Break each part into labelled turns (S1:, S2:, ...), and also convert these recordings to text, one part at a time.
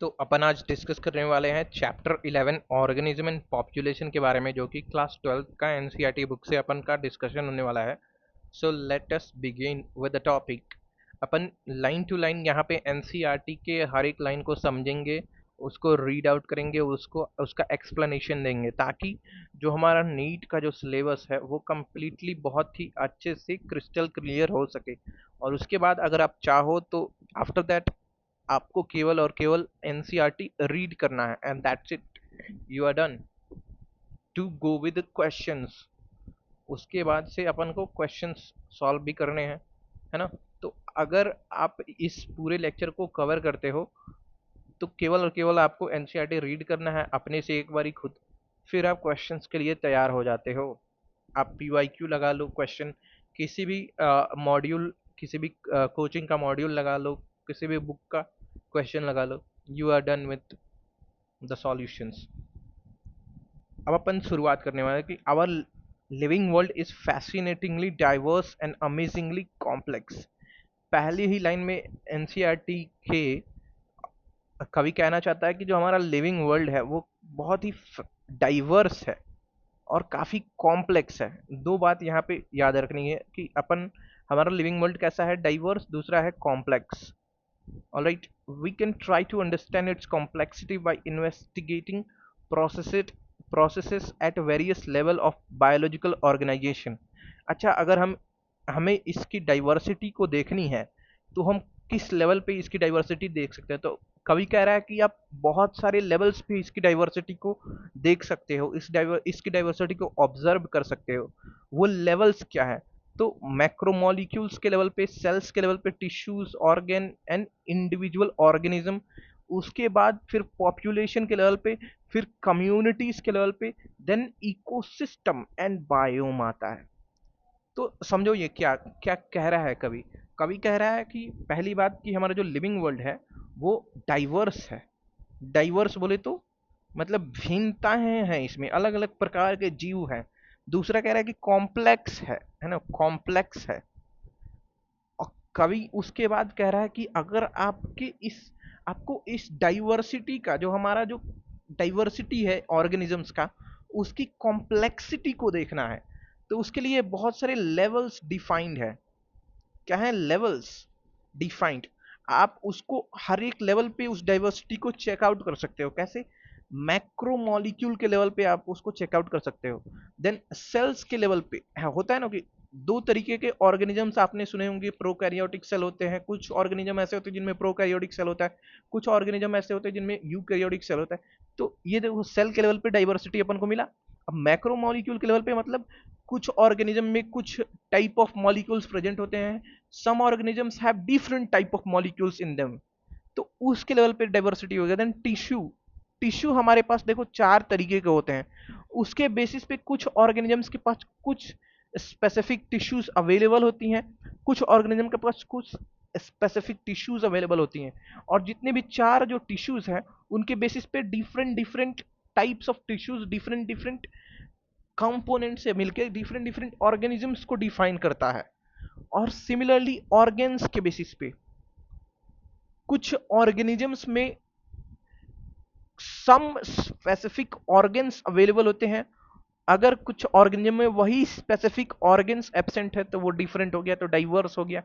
S1: तो अपन आज डिस्कस करने वाले हैं चैप्टर 11 ऑर्गेनिज्म एंड पॉपुलेशन के बारे में, जो कि क्लास 12 का एनसीईआरटी बुक से अपन का डिस्कशन होने वाला है। So let us begin with the topic. अपन लाइन टू लाइन यहाँ पे एनसीईआरटी के हर एक लाइन को समझेंगे, उसको रीड आउट करेंगे, उसको उसका एक्सप्लेनेशन देंगे, ताकि जो हमारा नीट का जो सिलेबस है वो कम्प्लीटली बहुत ही अच्छे से क्रिस्टल क्लियर हो सके। और उसके बाद अगर आप चाहो तो आफ्टर दैट आपको केवल और केवल एनसीईआरटी रीड करना है, and that's it, you are done to go with questions. उसके बाद से अपन को क्वेश्चंस सॉल्व भी करने हैं, है ना। तो अगर आप इस पूरे लेक्चर को कवर करते हो तो केवल और केवल आपको एनसीईआरटी रीड करना है अपने से एक बारी खुद, फिर आप क्वेश्चंस के लिए तैयार हो जाते हो। आप पीवाईक्यू लगा लो, क्वेश्चन किसी भी मॉड्यूल, किसी भी कोचिंग का मॉड्यूल लगा लो, किसी भी बुक का क्वेश्चन लगा लो, you are done with the solutions. अब अपन शुरुआत करने वाले हैं कि our living world is fascinatingly diverse and amazingly complex. पहली ही लाइन में एनसीईआरटी के कवि कहना चाहता है कि जो हमारा लिविंग वर्ल्ड है वो बहुत ही डाइवर्स है और काफ़ी कॉम्प्लेक्स है। दो बात यहाँ पे याद रखनी है कि अपन हमारा लिविंग वर्ल्ड कैसा है, डाइवर्स, दूसरा है complex. Alright, we can try to understand its complexity by investigating processes processes at various level of biological organization। अच्छा, अगर हमें इसकी डाइवर्सिटी को देखनी है तो हम किस लेवल पे इसकी डाइवर्सिटी देख सकते हैं। तो कवि कह रहा है कि आप बहुत सारे लेवल्स पे इसकी डाइवर्सिटी को देख सकते हो, इसकी डाइवर्सिटी को ऑब्जर्व कर सकते हो। वो लेवल्स क्या है? तो मैक्रोमोलिक्यूल्स के लेवल पे, सेल्स के लेवल पे, tissues, organ and individual organism, उसके बाद फिर पॉपुलेशन के लेवल पे, फिर कम्युनिटीज के लेवल पे, देन इकोसिस्टम एंड बायोम आता है। तो समझो ये क्या क्या कह रहा है कवि। कवि कह रहा है कि पहली बात कि हमारा जो लिविंग वर्ल्ड है वो डाइवर्स है। डाइवर्स बोले तो मतलब भिन्नताएं हैं, इसमें अलग अलग प्रकार के जीव हैं। दूसरा कह रहा है कि कॉम्प्लेक्स है ना, कॉम्प्लेक्स है। और कवि उसके बाद कह रहा है कि अगर आपको इस डाइवर्सिटी का, जो हमारा जो डाइवर्सिटी है ऑर्गेनिजम्स का, उसकी कॉम्प्लेक्सिटी को देखना है तो उसके लिए बहुत सारे लेवल्स डिफाइंड है। क्या है? Levels defined. आप उसको हर एक लेवल पे उस डाइवर्सिटी को चेकआउट कर सकते हो। कैसे? मैक्रोमोलिक्यूल के लेवल पे आप उसको चेकआउट कर सकते हो। देन सेल्स के लेवल पे होता है ना कि दो तरीके के ऑर्गेनिजम्स आपने सुने होंगे, प्रोकैरियोटिक सेल होते हैं, कुछ ऑर्गेनिज्म ऐसे होते हैं जिनमें प्रोकैरियोटिक सेल होता है, कुछ ऑर्गेनिज्म ऐसे होते हैं जिनमें यूकैरियोटिक सेल होता है। तो ये देखो, सेल के लेवल पे डाइवर्सिटी अपन को मिला। अब मैक्रोमोलिक्यूल के लेवल पे मतलब कुछ ऑर्गेनिज्म में कुछ टाइप ऑफ मॉलिक्यूल्स प्रेजेंट होते हैं, some organisms have different type of molecules in them, तो उसके लेवल पे डाइवर्सिटी हो गया। देन टिश्यू, टिश्यू हमारे पास देखो चार तरीके के होते हैं। उसके बेसिस पे कुछ ऑर्गेनिजम्स के पास कुछ स्पेसिफिक टिश्यूज अवेलेबल होती हैं, कुछ ऑर्गेनिज्म के पास कुछ स्पेसिफिक टिश्यूज अवेलेबल होती हैं। और जितने भी चार जो टिश्यूज हैं उनके बेसिस पे different different types of tissues different different component से मिलकर डिफरेंट डिफरेंट ऑर्गेनिजम्स को डिफाइन करता है। और सिमिलरली ऑर्गेन्स के बेसिस पे कुछ ऑर्गेनिजम्स में सम स्पेसिफिक ऑर्गन्स अवेलेबल होते हैं। अगर कुछ ऑर्गेनिज्म में वही स्पेसिफिक ऑर्गन्स एब्सेंट है तो वो डिफरेंट हो गया, तो डाइवर्स हो गया।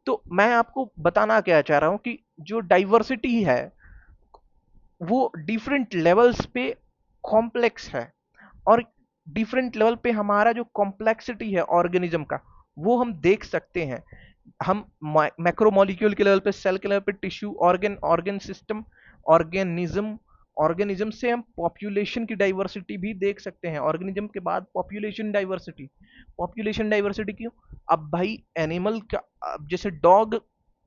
S1: तो मैं आपको बताना क्या चाह रहा हूं कि जो डाइवर्सिटी है वो डिफरेंट लेवल्स पे कॉम्प्लेक्स है। और डिफरेंट लेवल पे हमारा जो कॉम्प्लेक्सिटी है ऑर्गेनिज्म का वो हम देख सकते हैं। हम मैक्रोमोलिक्यूल के लेवल पे, सेल के लेवल पे, tissue, organ, organ system, organism, organism से हम पॉपुलेशन की डाइवर्सिटी भी देख सकते हैं। ऑर्गेनिज्म के बाद पॉपुलेशन डाइवर्सिटी। पॉपुलेशन डाइवर्सिटी क्यों? अब भाई एनिमल का, अब जैसे डॉग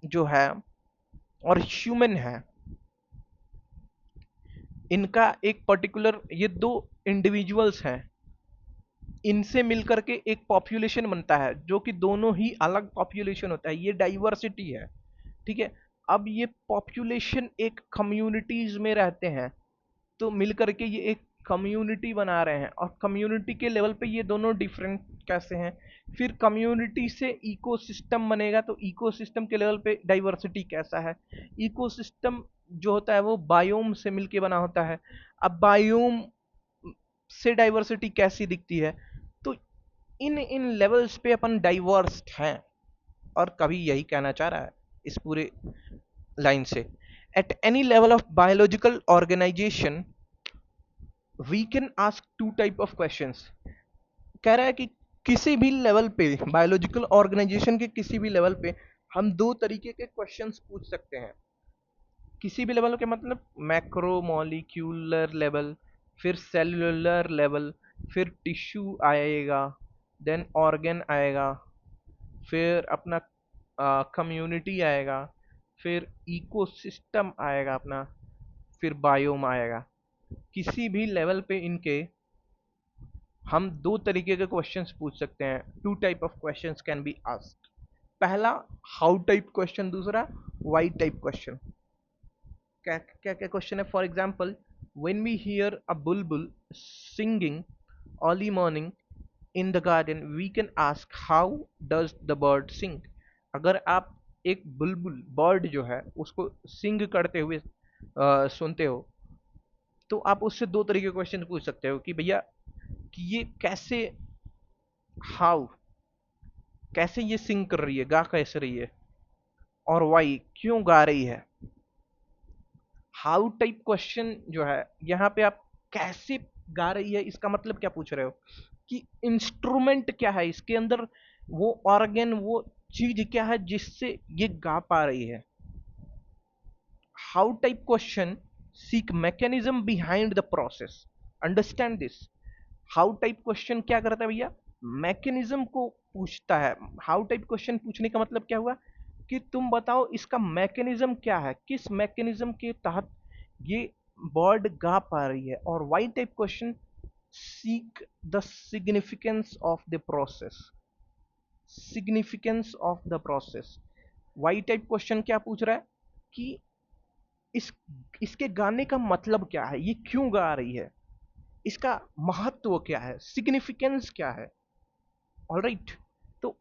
S1: जो है और ह्यूमन है, इनका एक पर्टिकुलर, ये दो इंडिविजुअल्स हैं, इनसे मिलकर के एक पॉपुलेशन बनता है जो कि दोनों ही अलग पॉपुलेशन होता है। ये डाइवर्सिटी है, ठीक है। अब ये पॉपुलेशन एक कम्युनिटीज में रहते हैं तो मिलकर के ये एक कम्युनिटी बना रहे हैं। और कम्युनिटी के लेवल पे ये दोनों डिफरेंट कैसे हैं? फिर कम्युनिटी से इकोसिस्टम बनेगा तो इकोसिस्टम के लेवल पे डाइवर्सिटी कैसा है? इकोसिस्टम जो होता है वो बायोम से मिलके बना होता है। अब बायोम से डाइवर्सिटी कैसी दिखती है, तो इन इन लेवल्स पे अपन डाइवर्स्ड हैं, और कभी यही कहना चाह रहा है इस पूरे लाइन से। At any level of biological organization we can ask two type of questions. कह रहा है कि किसी भी लेवल पे, बायोलॉजिकल ऑर्गेनाइजेशन के किसी भी लेवल पे हम दो तरीके के क्वेश्चंस पूछ सकते हैं। किसी भी लेवल के मतलब मैक्रो मॉलिक्यूलर लेवल, फिर सेलुलर लेवल, फिर टिश्यू आएगा, देन ऑर्गन आएगा, फिर अपना कम्युनिटी आएगा, फिर इकोसिस्टम आएगा अपना, फिर बायोम आएगा। किसी भी लेवल पे इनके हम दो तरीके के क्वेश्चंस पूछ सकते हैं। Two type of questions can be asked. पहला हाउ टाइप क्वेश्चन, दूसरा वाई टाइप क्वेश्चन। क्या क्या क्या क्वेश्चन है? For example, when we hear a bulbul singing early morning in the garden we can ask how does the bird sing. अगर आप एक बुलबुल bird जो है उसको सिंग करते हुए सुनते हो, तो आप उससे दो तरीके के क्वेश्चन पूछ सकते हो कि भैया कि ये कैसे, हाउ, कैसे ये सिंग कर रही है, गा कैसे रही है, और वाई, क्यों गा रही है। हाउ टाइप क्वेश्चन जो है यहाँ पे आप कैसे गा रही है इसका मतलब क्या पूछ रहे हो, कि इंस्ट्रूमेंट क्या है इसके अंदर, वो ऑर्गन, वो चीज क्या है जिससे ये गा पा रही है। How type question seek mechanism behind the process, understand this. How type question क्या करता है भैया, मैकेनिज्म को पूछता है। हाउ टाइप क्वेश्चन पूछने का मतलब क्या हुआ, कि तुम बताओ इसका मैकेनिज्म क्या है, किस मैकेनिज्म के तहत ये बर्ड गा पा रही है। और why type question seek the significance of the process, significance of the process. Why type question क्या पूछ रहा है, कि इस इसके गाने का मतलब क्या है, ये क्यों गा रही है, इसका महत्व क्या है, सिग्निफिकेंस क्या है। ऑलराइट, तो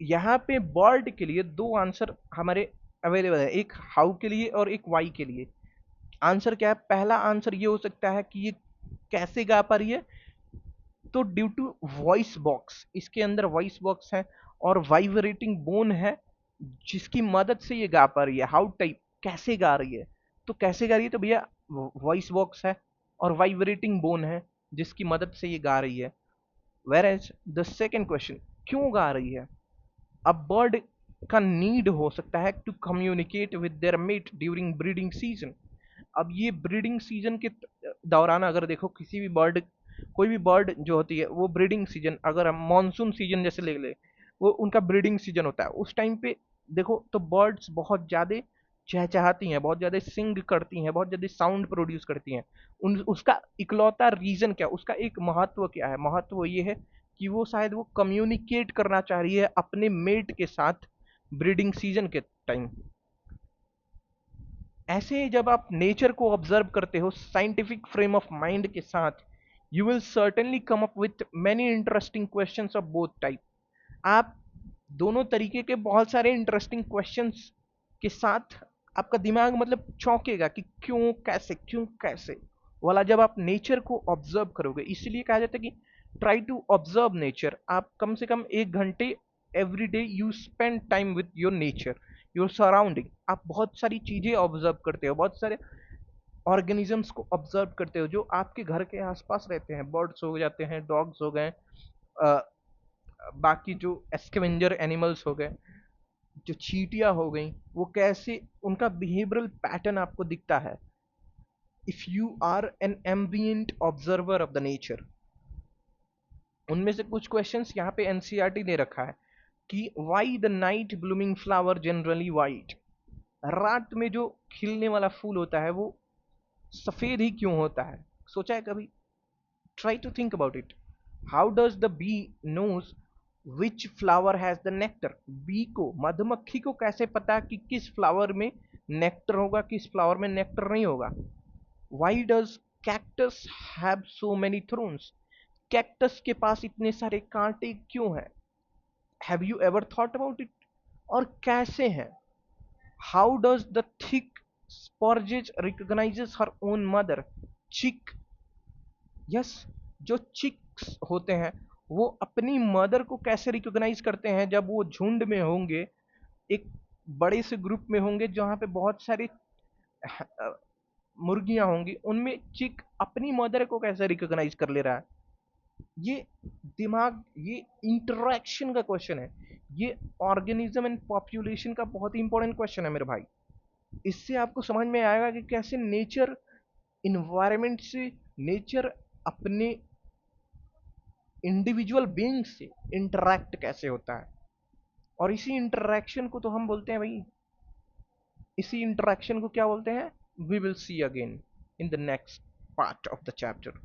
S1: यहाँ पे बर्ड के लिए दो आंसर हमारे अवेलेबल है, एक हाउ के लिए और एक वाई के लिए। आंसर क्या है? पहला आंसर ये हो सकता है कि ये कैसे गा पा रही है, तो ड्यू टू वॉइस बॉक्स, इसके अंदर वॉइस बॉक्स है और वाइब्रेटिंग बोन है जिसकी मदद से ये गा पा रही है। हाउ टाइप कैसे गा रही है, तो कैसे गा रही है, तो भैया वॉइस बॉक्स है और वाइब्रेटिंग बोन है जिसकी मदद से ये गा रही है। Whereas the second question, क्यों गा रही है। अब बर्ड का नीड हो सकता है to communicate with their mate during breeding season. अब ये ब्रीडिंग सीजन के दौरान अगर देखो किसी भी बर्ड, कोई भी बर्ड जो होती है वो ब्रीडिंग सीजन, अगर हम मानसून सीजन जैसे ले ले, वो उनका ब्रीडिंग सीजन होता है। उस टाइम पे देखो तो बर्ड्स बहुत ज़्यादा चहचहाती हैं, बहुत ज़्यादा सिंग करती हैं, बहुत ज़्यादा साउंड प्रोड्यूस करती हैं। उसका इकलौता रीज़न क्या, उसका एक महत्व क्या है, महत्व ये है कि वो शायद वो कम्युनिकेट करना चाह रही है अपने मेट के साथ ब्रीडिंग सीजन के टाइम। ऐसे ही जब आप नेचर को ऑब्जर्व करते हो साइंटिफिक फ्रेम ऑफ माइंड के साथ, you will certainly come up with many interesting questions of both type. आप दोनों तरीके के बहुत सारे इंटरेस्टिंग क्वेश्चंस के साथ आपका दिमाग मतलब चौंकेगा कि क्यों कैसे, क्यों कैसे वाला, जब आप नेचर को ऑब्जर्व करोगे। इसलिए कहा जाता है कि ट्राई टू ऑब्जर्व नेचर। आप कम से कम 1 घंटे every day you spend time with your nature, your surrounding. आप बहुत सारी चीजें ऑब्जर्व करते हो, बहुत सारे ऑर्गेनिजम्स को ऑब्जर्व करते हो जो आपके घर के आसपास रहते हैं। बर्ड्स हो जाते हैं, डॉग्स हो गए, बाकी जो एस्केवेंजर एनिमल्स हो गए, जो चींटियां हो गई, वो कैसे उनका बिहेवियरल पैटर्न आपको दिखता है if you are an ambient observer of the nature. उनमें से कुछ क्वेश्चंस यहाँ पे एनसीईआरटी दे रखा है कि why the night blooming flower generally white. रात में जो खिलने वाला फूल होता है वो सफेद ही क्यों होता है, सोचा है कभी? Try to think about it. How does the bee knows which flower has the nectar. Bee को, मधुमक्खी को कैसे पता कि किस फ्लावर में नेक्टर होगा, किस फ्लावर में नेक्टर नहीं होगा। Why does cactus have so many thorns. Cactus के पास इतने सारे कांटे क्यों हैं। Have you ever thought about it, और कैसे हैं। हाउ डज द थिक स्पॉर्जेज recognises her own mother. Chick, yes, जो चिक्स होते हैं वो अपनी मदर को कैसे रिकॉग्नाइज करते हैं? जब वो झुंड में होंगे, एक बड़े से ग्रुप में होंगे जहां पे बहुत सारी मुर्गियां होंगी, उनमें चिक अपनी मदर को कैसे रिकॉग्नाइज कर ले रहा है? ये दिमाग, ये इंटरेक्शन का क्वेश्चन है। ये ऑर्गेनिज्म एंड पॉपुलेशन का बहुत ही इंपॉर्टेंट क्वेश्चन है मेरे भाई। इससे आपको समझ में आएगा कि कैसे नेचर इन्वायरमेंट से, नेचर अपने इंडिविजुअल बीइंग से इंटरैक्ट कैसे होता है। और इसी इंटरैक्शन को तो हम बोलते हैं भाई, इसी इंटरैक्शन को क्या बोलते हैं? We will see again in the next part of the chapter.